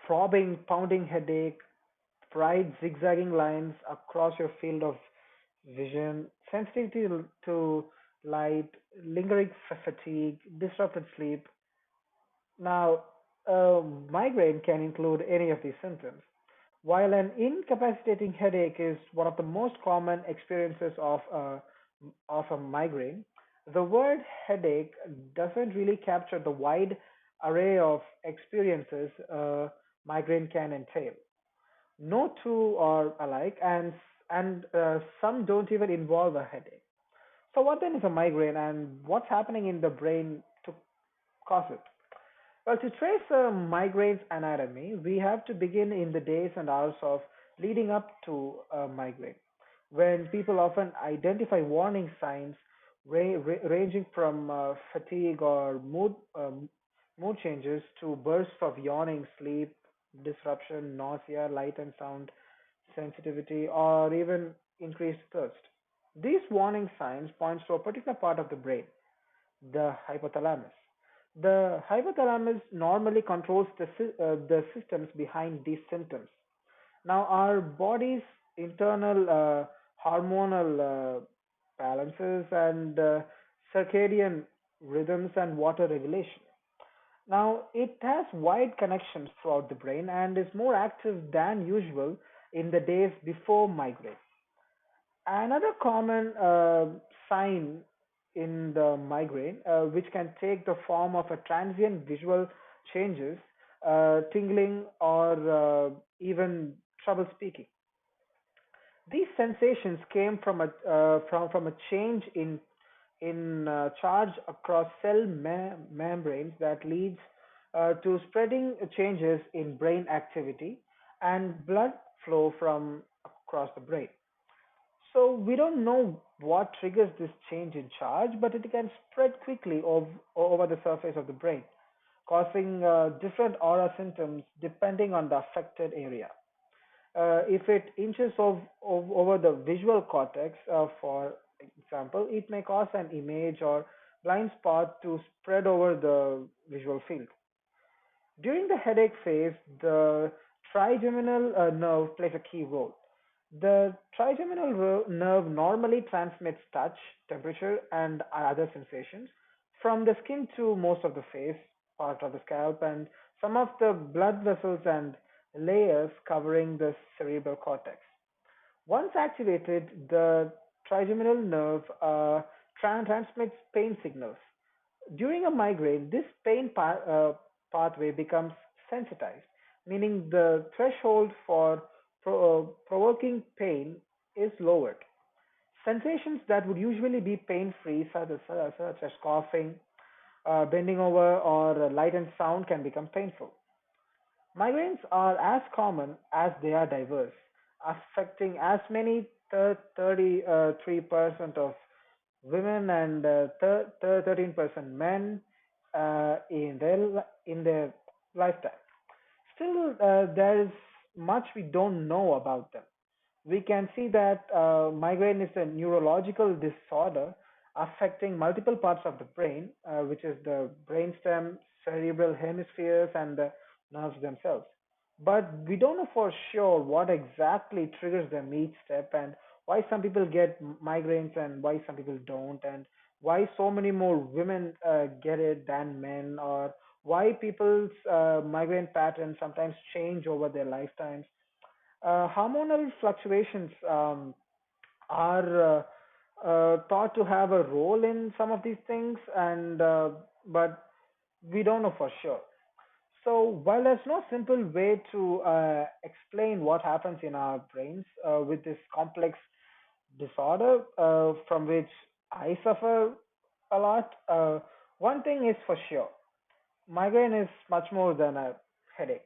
throbbing, pounding headache, bright, zigzagging lines across your field of vision, sensitivity to light, lingering fatigue, disrupted sleep. Now, migraine can include any of these symptoms. While an incapacitating headache is one of the most common experiences of a migraine, the word headache doesn't really capture the wide array of experiences migraine can entail. No two are alike, and some don't even involve a headache. So, what then is a migraine, and what's happening in the brain to cause it? Well, to trace a migraine's anatomy, we have to begin in the days and hours of leading up to a migraine, when people often identify warning signs ranging from fatigue or mood changes to bursts of yawning, sleep disruption, nausea, light and sound sensitivity, or even increased thirst. These warning signs point to a particular part of the brain, the hypothalamus. The hypothalamus normally controls the systems behind these symptoms. Now, our body's internal hormonal balances and circadian rhythms and water regulation. Now, it has wide connections throughout the brain and is more active than usual in the days before migraine. Another common sign in the migraine, which can take the form of a transient visual changes, tingling, or even trouble speaking. These sensations came from a change in charge across cell membranes that leads to spreading changes in brain activity and blood flow from across the brain. So we don't know what triggers this change in charge, but it can spread quickly over the surface of the brain, causing different aura symptoms depending on the affected area. If it inches over the visual cortex, for example, it may cause an image or blind spot to spread over the visual field. During the headache phase, the trigeminal nerve plays a key role. The nerve normally transmits touch, temperature, and other sensations from the skin to most of the face, part of the scalp, and some of the blood vessels and layers covering the cerebral cortex. Once activated, the trigeminal nerve transmits pain signals. During a migraine, this pathway becomes sensitized, meaning the threshold for provoking pain is lowered. Sensations that would usually be pain-free, such as coughing, bending over, or light and sound, can become painful. Migraines are as common as they are diverse, affecting as many 33% of women and 13% men in their lifetime. Still, there is much we don't know about them. We can see that migraine is a neurological disorder affecting multiple parts of the brain, which is the brainstem, cerebral hemispheres, and the nerves themselves. But we don't know for sure what exactly triggers them each step, and why some people get migraines and why some people don't, and why so many more women get it than men, or why people's migraine patterns sometimes change over their lifetimes. Hormonal fluctuations are thought to have a role in some of these things, and but we don't know for sure. So while there's no simple way to explain what happens in our brains with this complex disorder from which I suffer a lot, one thing is for sure: migraine is much more than a headache.